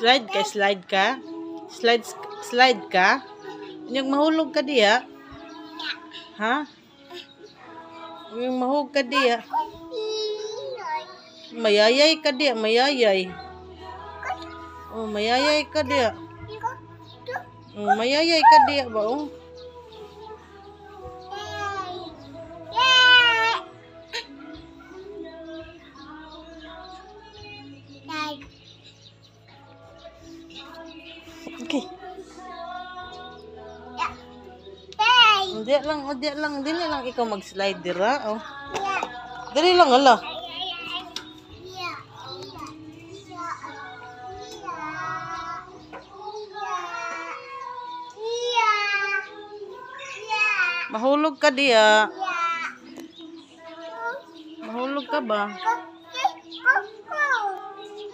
Slide ka, slide ka. Slide ka. Yung mahulog ka diya. Ha? Yung mahulog ka diya. Mayayay ka diya, mayayay. Oh, mayayay ka diya. Oh, mayayay ka diya ba, oh? Okay. Diyan lang, dili lang ikaw mag-slide dira, oh. Dili lang, ala. Mahulog ka diya. Mahulog ka ba?